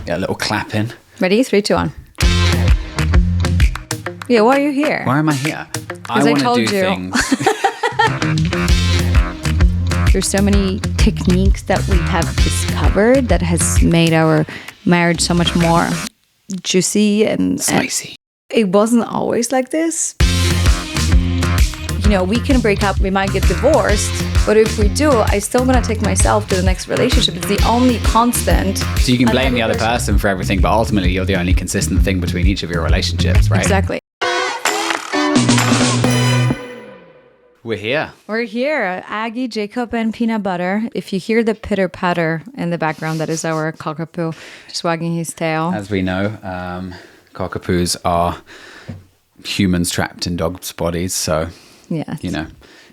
Yeah, a little clapping. Ready? 3, 2, 1. Yeah, why are you here? Why am I here? I I want to told do you. things. There's so many techniques that we have discovered that has made our marriage so much more juicy and Spicy. it wasn't always like this. You know, we can break up, we might get divorced, but if we do, I still gonna take myself to the next relationship. It's the only constant. So you can blame the other person for everything, but ultimately you're the only consistent thing between each of your relationships, right? Exactly. We're here. We're here, Aggie, Jacob, and Peanut Butter. If you hear the pitter patter in the background, that is our cockapoo just wagging his tail. As we know, cockapoos are humans trapped in dogs' bodies. So, Yes. you know,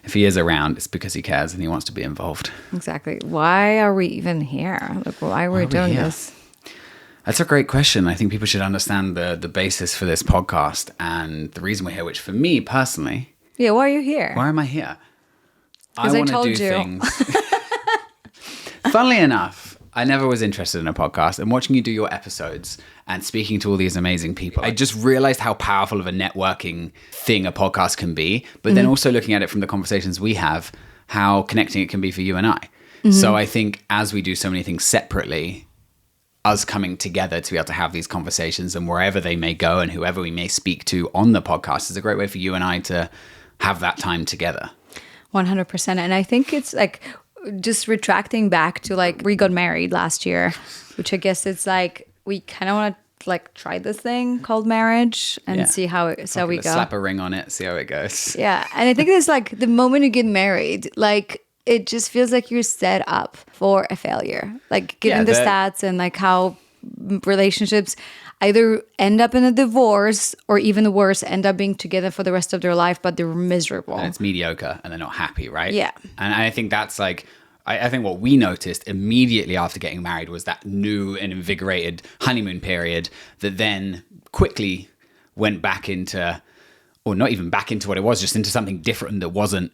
if he is around, it's because he cares and he wants to be involved. Exactly. Why are we even here? Like, why are we doing here? this? That's a great question. I think people should understand the basis for this podcast and the reason we're here, which for me personally... Yeah, why are you here? Why am I here? I 'Cause I want to told do you. things. Funnily enough, I never was interested in a podcast, and watching you do your episodes and speaking to all these amazing people, I just realized how powerful of a networking thing a podcast can be, but then also looking at it from the conversations we have, how connecting it can be for you and I. So I think as we do so many things separately, us coming together to be able to have these conversations and wherever they may go and whoever we may speak to on the podcast is a great way for you and I to have that time together. 100%. And I think it's like just retracting back to like we got married last year, which I guess it's like we kind of want to like try this thing called marriage and see how we go. Slap a ring on it, see how it goes. Yeah. And I think it's like the moment you get married, like it just feels like you're set up for a failure. Like given the stats and like how relationships either end up in a divorce or even worse, end up being together for the rest of their life, but they're miserable. And it's mediocre and they're not happy, right? Yeah. And I think that's like, I think what we noticed immediately after getting married was that new and invigorated honeymoon period that then quickly went back into, or not even back into what it was, just into something different that wasn't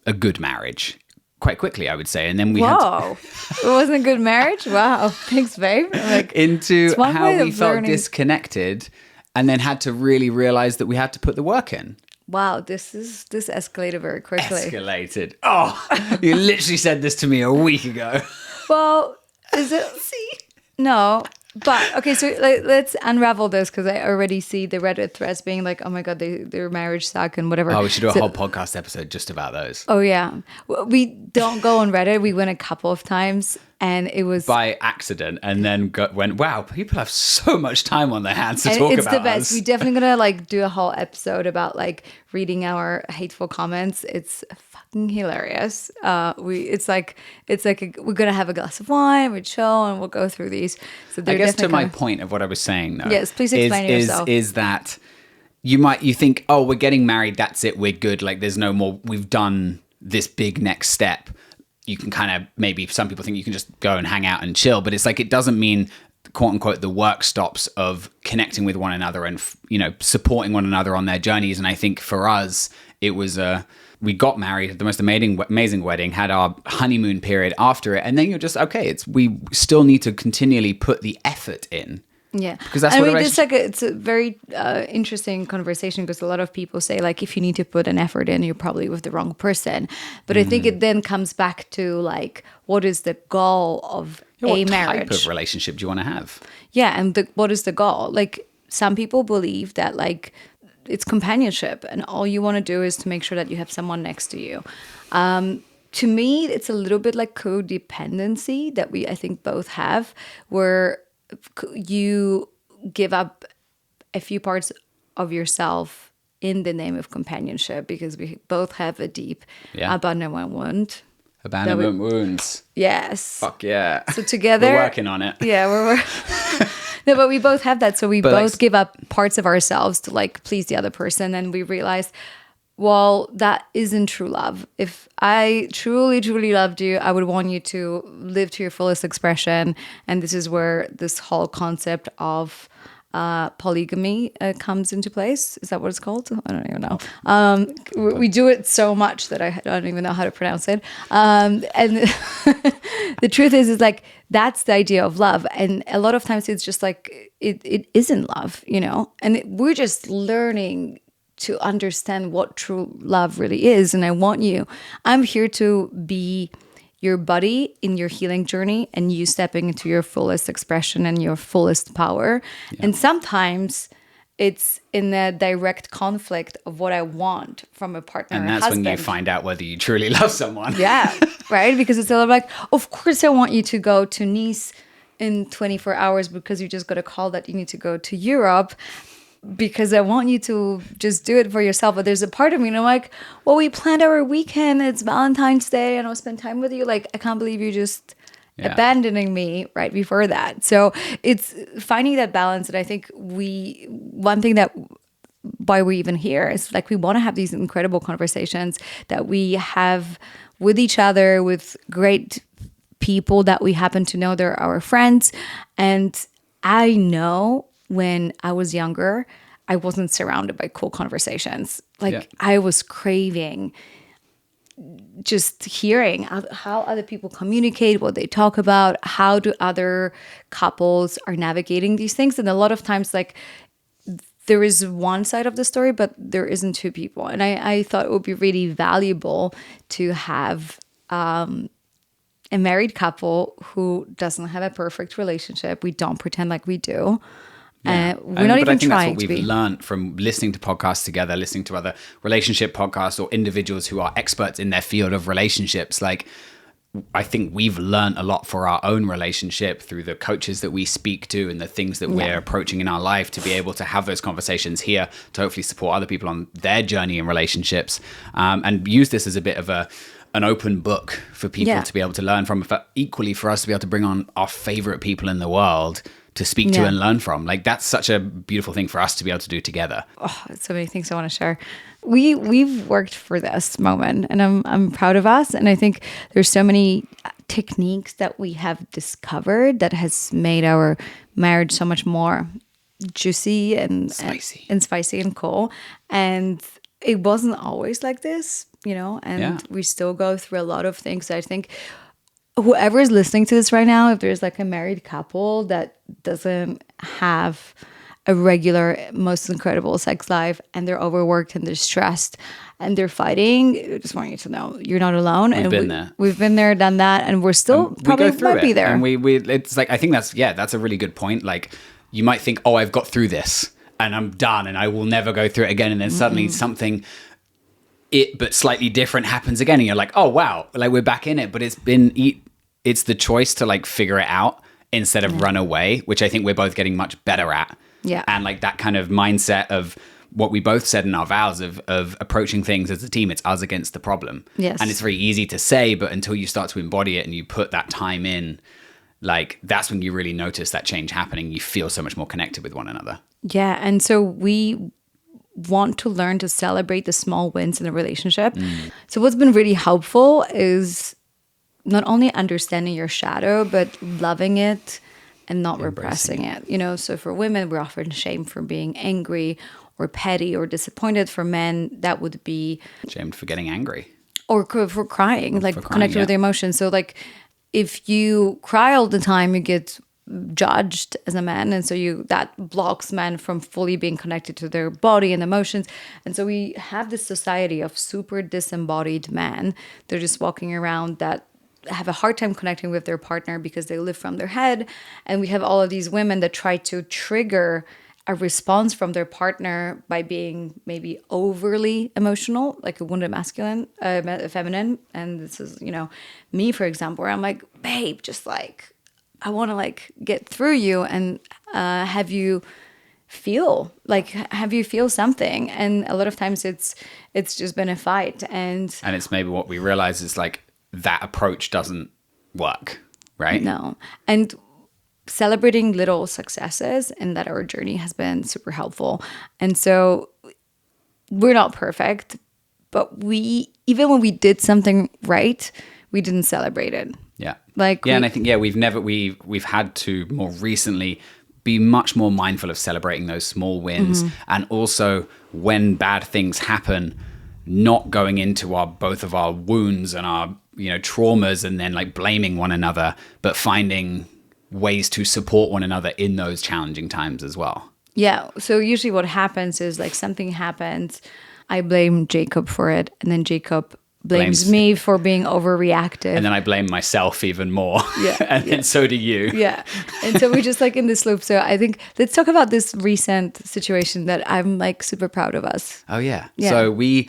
a good marriage. Quite quickly, I would say. And then we Whoa. It wasn't a good marriage? Wow. Thanks, babe. Like, into how we felt learning. disconnected and then had to really realize that we had to put the work in. Wow, this escalated very quickly. Escalated. Oh, you literally said this to me a week ago. Well, is it? See? No. But, okay, so let's unravel this because I already see the Reddit threads being like, oh my God, their marriage suck and whatever. Oh, we should do a whole podcast episode just about those. Oh, yeah. We don't go on Reddit. We went a couple of times and it was... By accident and then went, wow, people have so much time on their hands to talk about us. It's the best. We're definitely going to like do a whole episode about like reading our hateful comments. It's fucking hilarious. It's like we're going to have a glass of wine, we'll chill and we'll go through these. So I guess to my point of what I was saying though. Yes, please explain yourself. Is that you think, oh, we're getting married, that's it, we're good. Like there's no more, we've done this big next step. You can kind of, maybe some people think you can just go and hang out and chill, but it's like, it doesn't mean quote unquote the work stops of connecting with one another and, you know, supporting one another on their journeys. And I think for us, it was we got married, had the most amazing wedding, had our honeymoon period after it. And then you're just, okay, we still need to continually put the effort in. Yeah, because that's it's a very interesting conversation because a lot of people say like if you need to put an effort in, you're probably with the wrong person. But I think it then comes back to like what is the goal of a marriage? What type of relationship do you want to have? Yeah, and what is the goal? Like some people believe that like it's companionship, and all you want to do is to make sure that you have someone next to you. To me, it's a little bit like codependency that I think both have, where you give up a few parts of yourself in the name of companionship because we both have a deep abandonment wound. Abandonment wounds. Yes. Fuck yeah. So together... We're working on it. Yeah, we're No, but we both have that. So we both give up parts of ourselves to like please the other person. And we realize, well, that isn't true love. If I truly, truly loved you, I would want you to live to your fullest expression. And this is where this whole concept of polygamy comes into place. Is that what it's called? I don't even know. We do it so much that I don't even know how to pronounce it. And the truth is like, that's the idea of love. And a lot of times it's just like, it isn't love, you know? And we're just learning to understand what true love really is. And I'm here to be your buddy in your healing journey and you stepping into your fullest expression and your fullest power. Yeah. And sometimes it's in a direct conflict of what I want from a partner and that's when you find out whether you truly love someone. Yeah, right? Because it's all like, of course I want you to go to Nice in 24 hours because you just got a call that you need to go to Europe, because I want you to just do it for yourself. But there's a part of me and I'm like, well, we planned our weekend. It's Valentine's Day and I'll spend time with you. Like, I can't believe you just abandoning me right before that. So it's finding that balance. And I think one thing that why we're even here is like, we want to have these incredible conversations that we have with each other, with great people that we happen to know. They're our friends. And I know when I was younger, I wasn't surrounded by cool conversations. Like I was craving just hearing how other people communicate, what they talk about, how do other couples are navigating these things. And a lot of times, like, there is one side of the story, but there isn't two people. And I thought it would be really valuable to have a married couple who doesn't have a perfect relationship. We don't pretend like we do. Yeah. We're not even trying to be. But I think that's what we've learned from listening to podcasts together, listening to other relationship podcasts or individuals who are experts in their field of relationships. Like, I think we've learned a lot for our own relationship through the coaches that we speak to and the things that we're approaching in our life, to be able to have those conversations here to hopefully support other people on their journey in relationships, and use this as a bit of an open book for people to be able to learn from, but equally for us to be able to bring on our favorite people in the world to speak to and learn from. Like, that's such a beautiful thing for us to be able to do together. Oh, so many things I want to share. We've worked for this moment, and I'm proud of us. And I think there's so many techniques that we have discovered that has made our marriage so much more juicy and spicy and cool. And it wasn't always like this, you know, and we still go through a lot of things. I think whoever is listening to this right now, if there's like a married couple that doesn't have a regular, most incredible sex life, and they're overworked and they're stressed and they're fighting, I just want you to know you're not alone. We've been there, done that, and we're still probably might be there. And it's like, I think that's a really good point. Like, you might think, oh, I've got through this and I'm done and I will never go through it again. And then suddenly something but slightly different happens again, and you're like, oh wow, like we're back in it. But it's the choice to like figure it out instead of run away, which I think we're both getting much better at. Yeah. And like that kind of mindset of what we both said in our vows of approaching things as a team, it's us against the problem. Yes. And it's very easy to say, but until you start to embody it and you put that time in, like, that's when you really notice that change happening. You feel so much more connected with one another. Yeah. And so we want to learn to celebrate the small wins in a relationship. So what's been really helpful is not only understanding your shadow, but loving it and not repressing it. You know, so for women, we're often shamed for being angry or petty or disappointed. For men, that would be shamed for getting angry or for crying, connected with the emotions. So like, if you cry all the time, you get judged as a man, and so that blocks men from fully being connected to their body and emotions. And so we have this society of super disembodied men. They're just walking around that have a hard time connecting with their partner because they live from their head. And we have all of these women that try to trigger a response from their partner by being maybe overly emotional, like a wounded masculine, feminine. And this is, you know, me, for example, where I'm like, babe, just like, I want to like get through you and have you feel something. And a lot of times it's just been a fight. And it's maybe what we realize is like that approach doesn't work, right? No. And celebrating little successes and that our journey has been super helpful. And so we're not perfect, but even when we did something right, we didn't celebrate it. Yeah. And I think, we've had to more recently be much more mindful of celebrating those small wins. And also when bad things happen, not going into both of our wounds and our, traumas and then like blaming one another, but finding ways to support one another in those challenging times as well. Yeah. So usually what happens is like something happens, I blame Jacob for it, and then Jacob blames me for being overreactive. And then I blame myself even more. Yeah. And then so do you. Yeah. And so we're just like in this loop. So I think let's talk about this recent situation that I'm like super proud of us. Oh, yeah. So we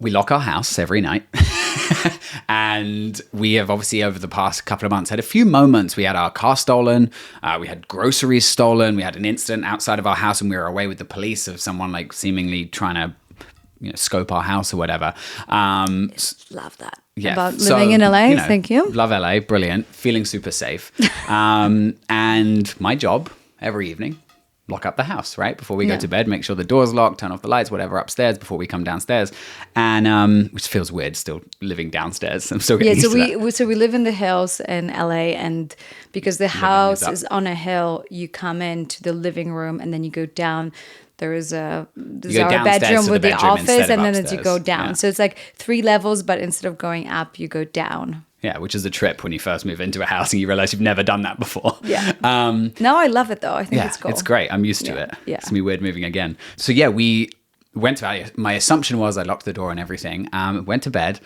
lock our house every night. And we have obviously over the past couple of months had a few moments. We had our car stolen. We had groceries stolen. We had an incident outside of our house and we were away with the police of someone like seemingly trying to scope our house or whatever. Love that. Yeah. About living in LA. Thank you. Love LA. Brilliant. Feeling super safe. And my job every evening, lock up the house, right? Before we go to bed, make sure the door's locked, turn off the lights, whatever, upstairs before we come downstairs. And which feels weird still living downstairs. I'm still getting used to that. So we live in the hills in LA, and because the house is on a hill, you come into the living room and then you go down. There's our bedroom with the office, and then as you go down. Yeah. So it's like 3 levels, but instead of going up, you go down. Yeah, which is a trip when you first move into a house and you realize you've never done that before. Yeah. No, I love it though. I think it's cool. It's great. I'm used to it. Yeah. It's going to be weird moving again. So yeah, we went to bed. My assumption was I locked the door and everything. Went to bed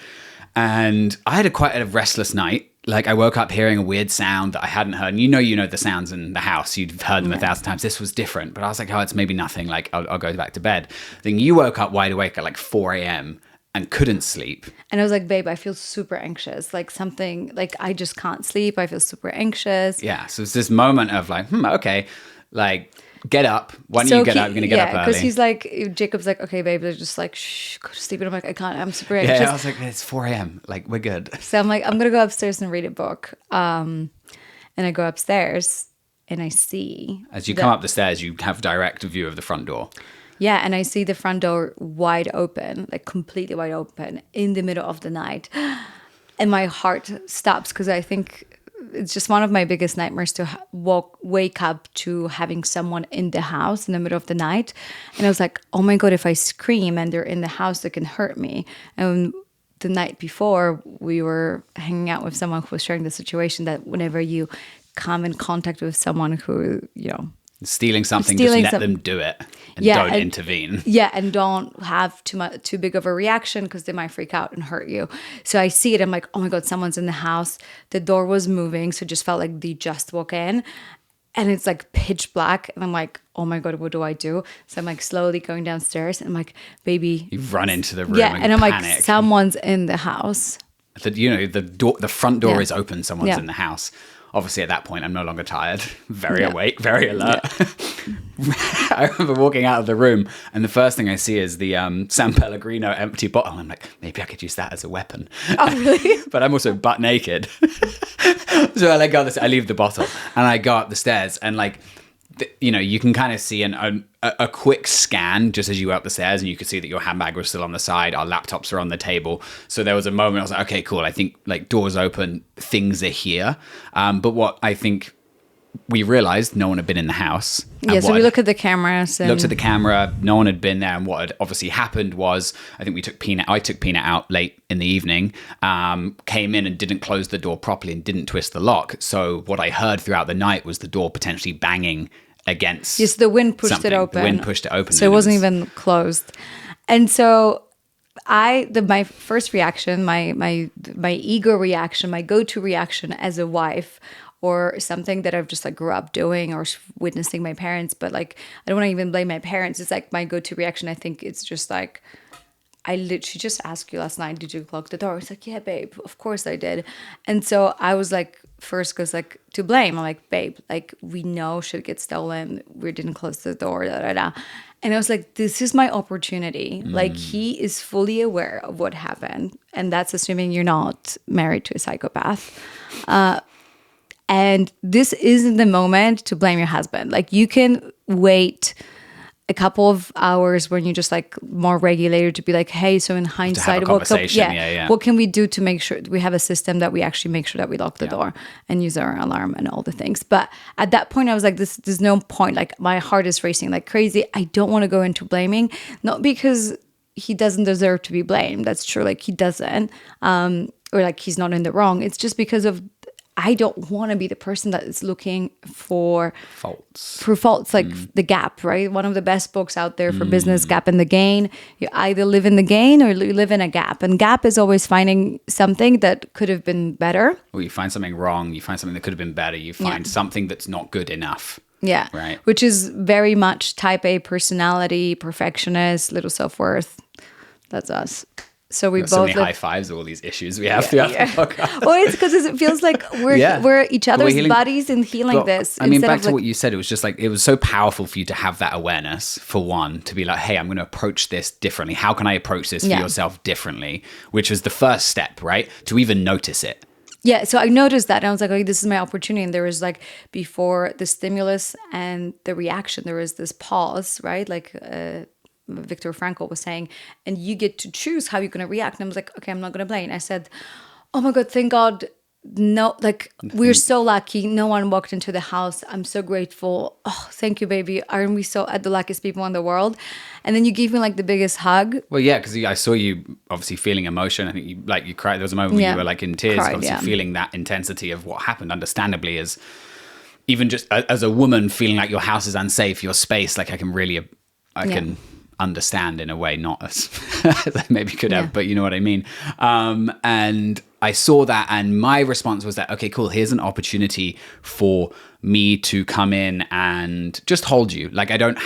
and I had quite a restless night. Like I woke up hearing a weird sound that I hadn't heard. And you know the sounds in the house. You've heard them 1,000 times. This was different. But I was like, oh, it's maybe nothing. Like I'll go back to bed. Then you woke up wide awake at like 4 a.m. and couldn't sleep. And I was like, babe, I feel super anxious. Like something, like I just can't sleep. I feel super anxious. Yeah. So it's this moment of like, okay, like get up. Why don't you get up? You're going to get up early. Because he's like, Jacob's like, okay, babe, they're just like, shh, go to sleep. And I'm like, I can't, I'm super anxious. Yeah, I was like, it's 4 a.m. Like, we're good. So I'm like, I'm going to go upstairs and read a book. And I go upstairs and I see. As you come up the stairs, you have direct view of the front door. Yeah, and I see the front door wide open, like completely wide open in the middle of the night. And my heart stops because I think it's just one of my biggest nightmares to wake up to having someone in the house in the middle of the night. And I was like, oh my God, if I scream and they're in the house, they can hurt me. And the night before, we were hanging out with someone who was sharing the situation that whenever you come in contact with someone who, stealing something, just let them do it and don't intervene. Yeah, and don't have too big of a reaction because they might freak out and hurt you. So I see it, I'm like, oh my God, someone's in the house. The door was moving, so it just felt like they just walk in. And it's like pitch black. And I'm like, oh my God, what do I do? So I'm like slowly going downstairs and I'm like, baby. You run into the room and I'm panic. like, someone's in the house. The front door is open, someone's in the house. Obviously, at that point, I'm no longer tired, very awake, very alert. Yeah. I remember walking out of the room, and the first thing I see is the San Pellegrino empty bottle. I'm like, maybe I could use that as a weapon. Oh, really? But I'm also butt naked. So I leave the bottle, and I go up the stairs, and like, you can kind of see a quick scan just as you go up the stairs, and you could see that your handbag was still on the side. Our laptops are on the table. So there was a moment I was like, okay, cool. I think like doors open, things are here. But what I think we realized, no one had been in the house. Yeah, so we look at the cameras. Looked at the camera, no one had been there. And what had obviously happened was, I think I took Peanut out late in the evening, came in and didn't close the door properly and didn't twist the lock. So what I heard throughout the night was the door potentially banging against. Yes, the wind pushed it open. The wind pushed it open. So it wasn't even closed. And so my first reaction, my ego reaction, my go-to reaction as a wife, or something that I've just like grew up doing or witnessing my parents, but like I don't want to even blame my parents. It's like my go-to reaction. I think it's just like, I literally just asked you last night, did you lock the door? It's like, yeah, babe, of course I did. And so I was like, first, because like to blame, I'm like, babe, like we know shit gets stolen. We didn't close the door, da, da, da. And I was like, this is my opportunity. Like he is fully aware of what happened. And that's assuming you're not married to a psychopath. And this isn't the moment to blame your husband. Like you can wait a couple of hours when you're just like more regulated to be like, hey, so in hindsight, what can we do to make sure we have a system that we actually make sure that we lock the door and use our alarm and all the things. But at that point, I was like, there's no point. Like my heart is racing like crazy. I don't want to go into blaming, not because he doesn't deserve to be blamed. That's true. Like he doesn't, or like he's not in the wrong. It's just because of I don't want to be the person that is looking for faults, like The Gap, right? One of the best books out there for business, Gap and the Gain. You either live in the gain or you live in a gap. And gap is always finding something that could have been better. Well, you find something wrong. You find something that could have been better. You find something that's not good enough. Yeah. Right. Which is very much type A personality, perfectionist, little self-worth. That's us. So we both so many high fives of all these issues we have throughout the podcast. Well, it's because it feels like we're each other's buddies in healing this. I mean, back to what you said, it was just like it was so powerful for you to have that awareness. For one, to be like, hey, I'm going to approach this differently. How can I approach this for yourself differently? Which was the first step, right? To even notice it. Yeah, so I noticed that and I was like, okay, this is my opportunity. And there was like before the stimulus and the reaction, there was this pause, right? Like Viktor Frankl was saying, and you get to choose how you're going to react. And I was like, okay, I'm not going to blame. I said, oh my God, thank God. No, like we're so lucky. No one walked into the house. I'm so grateful. Oh, thank you, baby. Aren't we so at the luckiest people in the world? And then you gave me like the biggest hug. Well, yeah, because I saw you obviously feeling emotion. I think you cried. There was a moment where you were like in tears, obviously feeling that intensity of what happened. Understandably, as even just as a woman feeling like your house is unsafe, your space. Like I can understand in a way, not as I maybe could have, but you know what I mean. And I saw that, and my response was that, okay, cool, here's an opportunity for me to come in and just hold you. Like I don't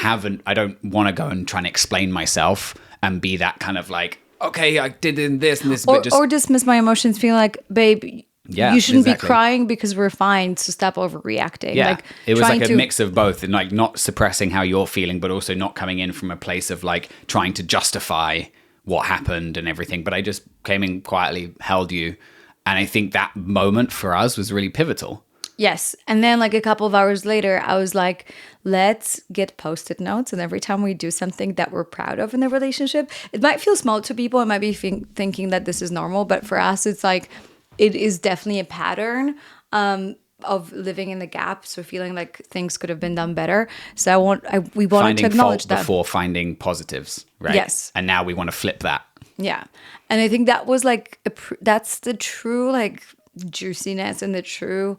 want to go and try and explain myself and be that kind of like, okay, I did this and this, or dismiss my emotions, feeling like, babe, you shouldn't be crying because we're fine, so stop overreacting. Yeah, like, it was like a mix of both, and like not suppressing how you're feeling, but also not coming in from a place of like trying to justify what happened and everything. But I just came in quietly, held you, and I think that moment for us was really pivotal. Yes. And then like a couple of hours later, I was like, let's get Post-it notes. And every time we do something that we're proud of in the relationship, it might feel small to people. It might be thinking that this is normal. But for us, it's like, it is definitely a pattern of living in the gap. So feeling like things could have been done better. So we wanted to acknowledge that. Before finding positives, right? Yes. And now we want to flip that. Yeah. And I think that was like, that's the true like juiciness and the true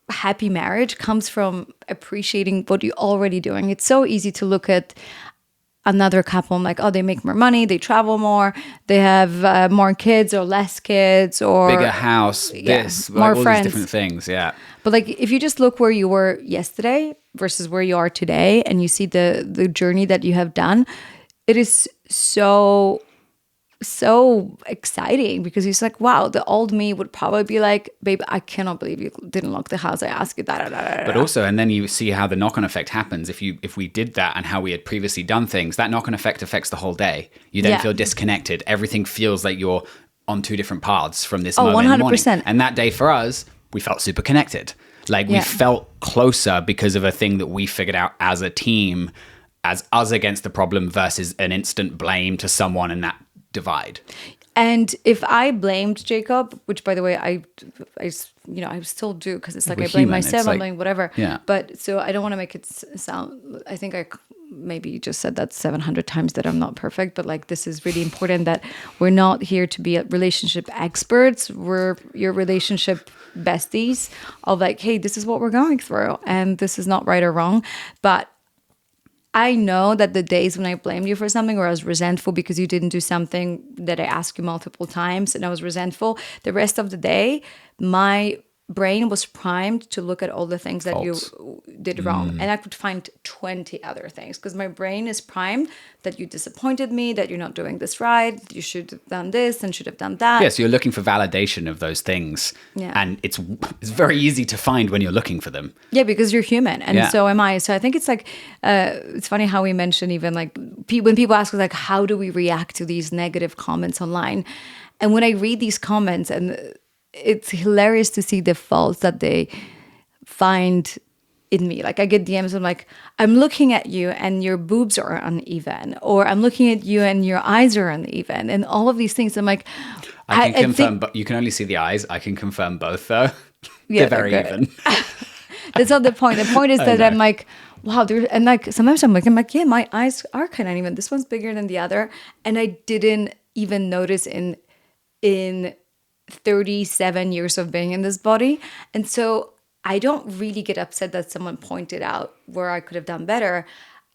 happy marriage comes from appreciating what you're already doing. It's so easy to look at another couple and like, oh, they make more money, they travel more, they have more kids or less kids or bigger house, this, like, more all friends, these different things. Yeah. But like, if you just look where you were yesterday versus where you are today, and you see the journey that you have done, it is so exciting, because it's like, wow, the old me would probably be like, babe, I cannot believe you didn't lock the house. I asked you that. But also, and then you see how the knock-on effect happens. If we did that and how we had previously done things, that knock-on effect affects the whole day. You then feel disconnected. Everything feels like you're on two different paths from this moment 100%. in the morning. And that day for us, we felt super connected. Like we felt closer because of a thing that we figured out as a team, as us against the problem versus an instant blame to someone and that divide. And if I blamed Jacob, which by the way, I still do, because it's like I blame myself, I'm blaming whatever. Yeah. But so I don't want to make it sound, I think I maybe just said that 700 times that I'm not perfect, but like this is really important that we're not here to be relationship experts. We're your relationship besties of like, hey, this is what we're going through and this is not right or wrong. But I know that the days when I blamed you for something, or I was resentful because you didn't do something that I asked you multiple times and I was resentful, the rest of the day, my brain was primed to look at all the things that you did wrong. And I could find 20 other things, because my brain is primed that you disappointed me, that you're not doing this right, you should have done this and should have done that. Yeah, so you're looking for validation of those things. Yeah. And it's very easy to find when you're looking for them. Yeah, because you're human, and so am I. So I think it's like, it's funny how we mention even like when people ask us like, how do we react to these negative comments online? And when I read these comments, and it's hilarious to see the faults that they find in me. Like I get DMs, I'm like, I'm looking at you and your boobs are uneven, or I'm looking at you and your eyes are uneven, and all of these things. I'm like, I can confirm, but you can only see the eyes. I can confirm both, though. yeah, They're very even. That's not the point. The point is that I'm like, wow, and like sometimes I'm like, yeah, my eyes are kind of uneven. This one's bigger than the other, and I didn't even notice in 37 years of being in this body. And so I don't really get upset that someone pointed out where I could have done better.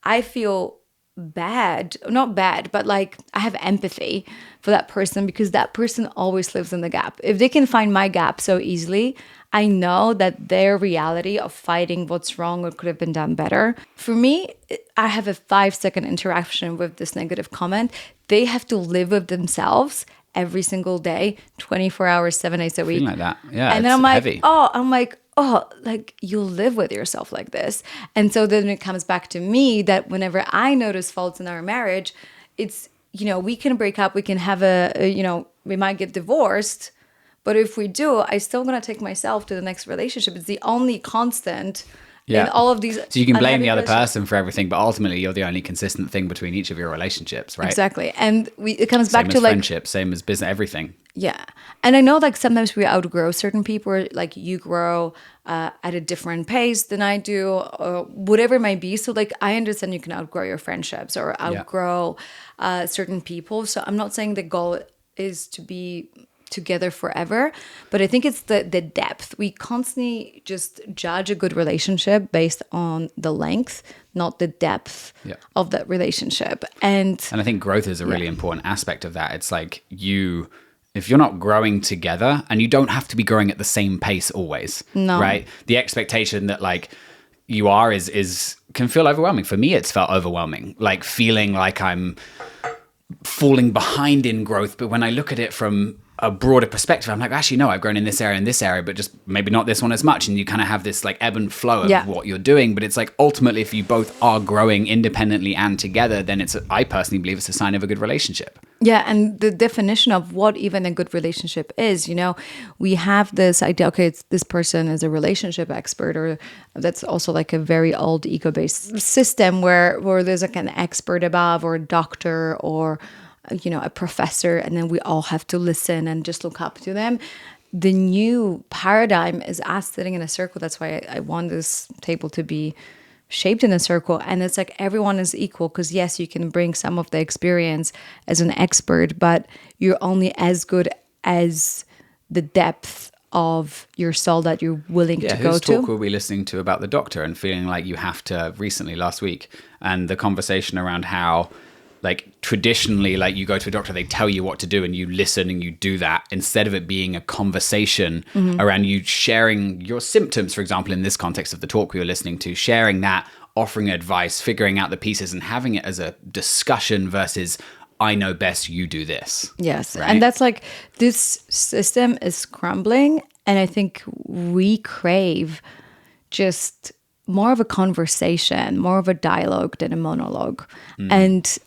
I feel bad, not bad, but like I have empathy for that person because that person always lives in the gap. If they can find my gap so easily, I know that their reality of fighting what's wrong or could have been done better. For me, I have a 5-second interaction with this negative comment. They have to live with themselves every single day, 24 hours, 7 days a week. Like that. Yeah. And then I'm like, like you live with yourself like this. And so then it comes back to me that whenever I notice faults in our marriage, it's, we can break up, we can have we might get divorced. But if we do, I'm still going to take myself to the next relationship. It's the only constant in all of these. So you can blame the other person for everything, but ultimately you're the only consistent thing between each of your relationships, right? Exactly. And it comes back to like friendship, same as business, everything. Yeah. And I know like sometimes we outgrow certain people, or like you grow at a different pace than I do, or whatever it might be. So like I understand you can outgrow your friendships or outgrow certain people. So I'm not saying the goal is to be together forever, but I think it's the depth. We constantly just judge a good relationship based on the length, not the depth of that relationship. And I think growth is a really important aspect of that. It's like if you're not growing together, and you don't have to be growing at the same pace always, right? The expectation that like you are is can feel overwhelming. For me, it's felt overwhelming, like feeling like I'm falling behind in growth. But when I look at it from a broader perspective, I'm like, actually, no, I've grown in this area, but just maybe not this one as much. And you kind of have this like ebb and flow of what you're doing. But it's like, ultimately, if you both are growing independently and together, then I personally believe it's a sign of a good relationship. Yeah. And the definition of what even a good relationship is, we have this idea, okay, this person is a relationship expert, or that's also like a very old ego-based system where there's like an expert above, or a doctor, or a professor, and then we all have to listen and just look up to them. The new paradigm is us sitting in a circle. That's why I want this table to be shaped in a circle. And it's like everyone is equal, because yes, you can bring some of the experience as an expert, but you're only as good as the depth of your soul that you're willing to go to. Whose talk were we listening to about the doctor and feeling like you have to recently last week? And the conversation around how like traditionally, like you go to a doctor, they tell you what to do and you listen and you do that, instead of it being a conversation around you sharing your symptoms, for example, in this context of the talk we were listening to, sharing that, offering advice, figuring out the pieces and having it as a discussion versus I know best, you do this. Yes. Right? And that's like, this system is crumbling. And I think we crave just more of a conversation, more of a dialogue than a monologue. And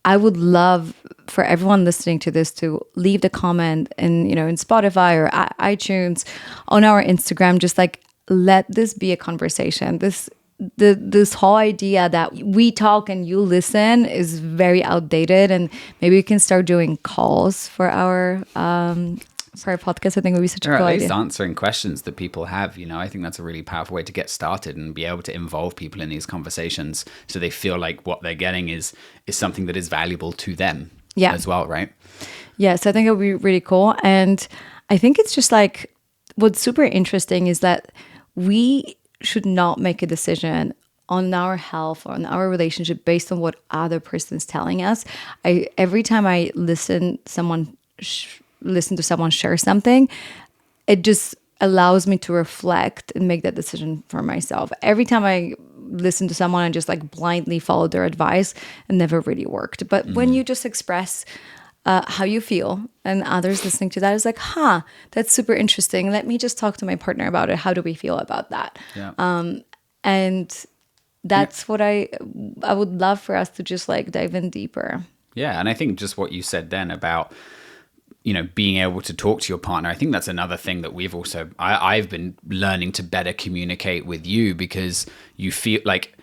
I would love for everyone listening to this to leave the comment in Spotify or iTunes, on our Instagram, just like, let this be a conversation. This whole idea that we talk and you listen is very outdated, and maybe we can start doing calls for our podcast. I think would be such a cool idea. Or at least answering questions that people have. I think that's a really powerful way to get started and be able to involve people in these conversations so they feel like what they're getting is something that is valuable to them as well, right? Yes, I think it would be really cool. And I think it's just like, what's super interesting is that we should not make a decision on our health or on our relationship based on what other person is telling us. Every time I listen to someone share something, it just allows me to reflect and make that decision for myself. Every time I listen to someone and just like blindly follow their advice, it never really worked. But when you just express how you feel, and others listening to that is like, that's super interesting. Let me just talk to my partner about it. How do we feel about that? Yeah. And that's what I would love for us to just like dive in deeper. Yeah. And I think just what you said then about, being able to talk to your partner. I think that's another thing that I've been learning to better communicate with you, because you feel like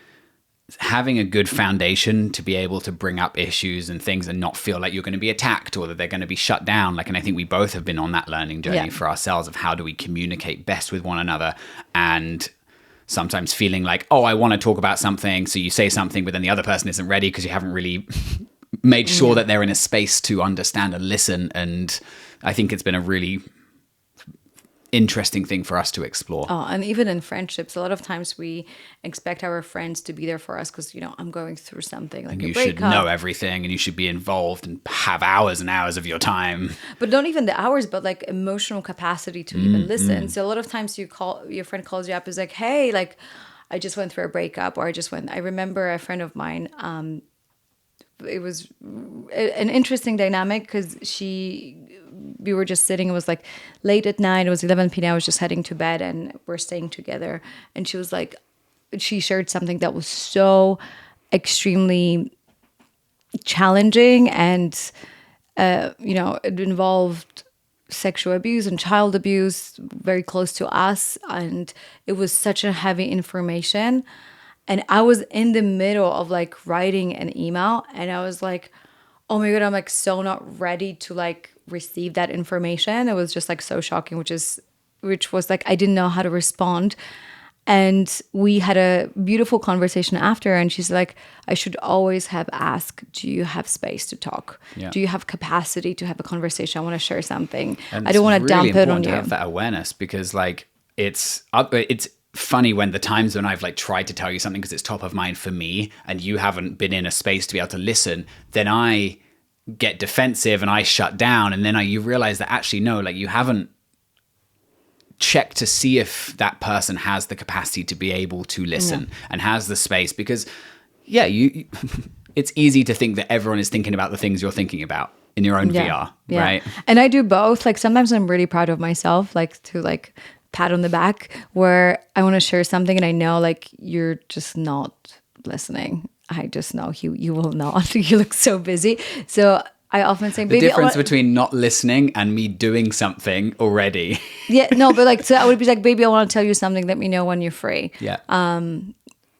having a good foundation to be able to bring up issues and things and not feel like you're going to be attacked or that they're going to be shut down. And I think we both have been on that learning journey for ourselves of how do we communicate best with one another, and sometimes feeling like, oh, I want to talk about something. So you say something, but then the other person isn't ready because you haven't really made sure that they're in a space to understand and listen. And I think it's been a really interesting thing for us to explore. Oh, and even in friendships, a lot of times we expect our friends to be there for us because, I'm going through something like you should know everything and you should be involved and have hours and hours of your time. But not even the hours, but like emotional capacity to even listen. So a lot of times your friend calls you up, is like, hey, like I just went through a breakup, or I remember a friend of mine, it was an interesting dynamic because we were just sitting, it was like late at night, it was 11 p.m. I was just heading to bed and we're staying together. And she was like, she shared something that was so extremely challenging, and, it involved sexual abuse and child abuse very close to us. And it was such a heavy information. And I was in the middle of like writing an email, and I was like, oh my God, I'm like so not ready to like receive that information. It was just like so shocking, which was like, I didn't know how to respond. And we had a beautiful conversation after, and she's like, I should always have asked, do you have space to talk? Yeah. Do you have capacity to have a conversation? I want to share something. And I don't want to really dump it on to you. Have that awareness, because like it's funny when the times when I've like tried to tell you something because it's top of mind for me and you haven't been in a space to be able to listen, then I get defensive and I shut down, and then you realize that actually no, like you haven't checked to see if that person has the capacity to be able to listen and has the space, because you it's easy to think that everyone is thinking about the things you're thinking about in your own VR, right? And I do both. Like sometimes I'm really proud of myself, like to like pat on the back where I want to share something and I know like you're just not listening. I just know you will not. You look so busy. So I often say, the difference between not listening and me doing something already. Yeah, no, but like, so I would be like, baby, I want to tell you something. Let me know when you're free. Yeah.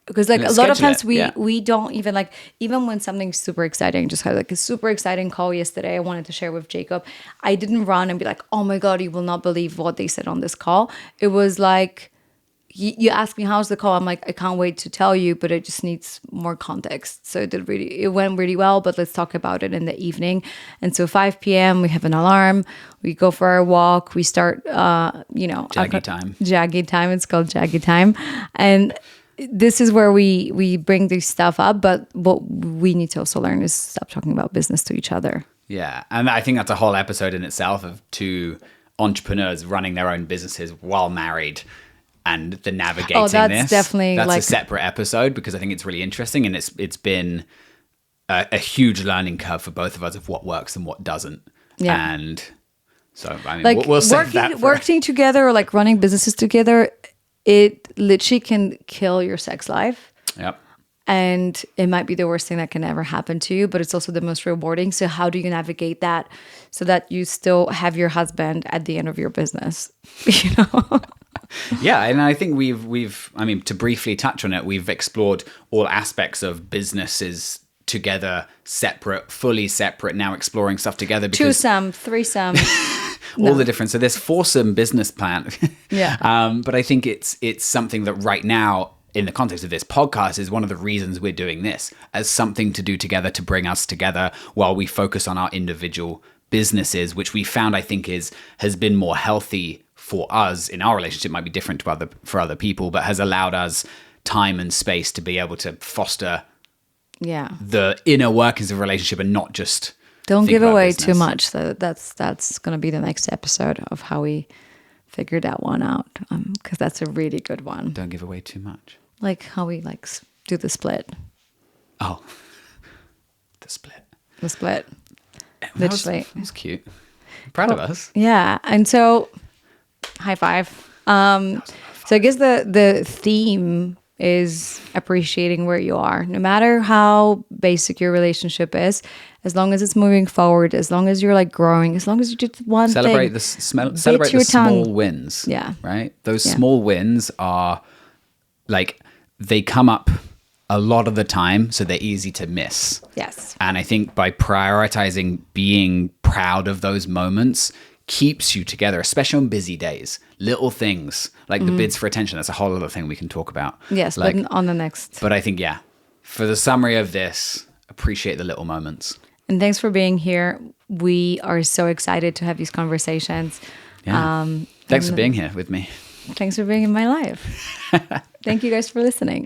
Because like a lot of times we don't even like, even when something's super exciting, just had like a super exciting call yesterday I wanted to share with Jacob. I didn't run and be like, oh my God, you will not believe what they said on this call. It was like, you asked me, how's the call? I'm like, I can't wait to tell you, but it just needs more context. So it went really well, but let's talk about it in the evening. And so 5 p.m. we have an alarm. We go for our walk. We start, Jaggy time. Jaggy time. It's called Jaggy time. And this is where we bring this stuff up. But what we need to also learn is stop talking about business to each other. Yeah. And I think that's a whole episode in itself of two entrepreneurs running their own businesses while married. And the navigating that's definitely that's like a separate episode, because I think it's really interesting, and it's been a huge learning curve for both of us of what works and what doesn't. Yeah. And so I mean, like we'll save that for working together or like running businesses together, it literally can kill your sex life. Yep. And it might be the worst thing that can ever happen to you, but it's also the most rewarding. So how do you navigate that so that you still have your husband at the end of your business? Yeah, and I think we've I mean, to briefly touch on it, we've explored all aspects of businesses together, separate, fully separate, now exploring stuff together. Because twosome, threesome. all the different. So there's foursome business plan. Yeah. But I think it's something that right now, in the context of this podcast, is one of the reasons we're doing this, as something to do together to bring us together while we focus on our individual businesses, which we found, I think, has been more healthy for us in our relationship. Might be different for other people, but has allowed us time and space to be able to foster the inner workings of a relationship and not just don't give away too much. So that's going to be the next episode of how we figured that one out, because that's a really good one. Don't give away too much. Like how we like do the split. Oh, the split. The split. Literally. That was cute. I'm proud of us. Yeah. And so, high five. So I guess the theme is appreciating where you are, no matter how basic your relationship is. As long as it's moving forward, as long as you're like growing, as long as you did one Celebrate thing. celebrate the your tongue. small wins. Yeah. Right? Those Yeah. small wins are like, they come up a lot of the time, so they're easy to miss. Yes. And I think by prioritizing being proud of those moments keeps you together, especially on busy days. Little things like the bids for attention. That's a whole other thing we can talk about. Yes, Like, but on the next. but I think, yeah, for the summary of this, appreciate the little moments. And thanks for being here. We are so excited to have these conversations. Yeah. Thanks for being here with me. Thanks for being in my life. Thank you guys for listening.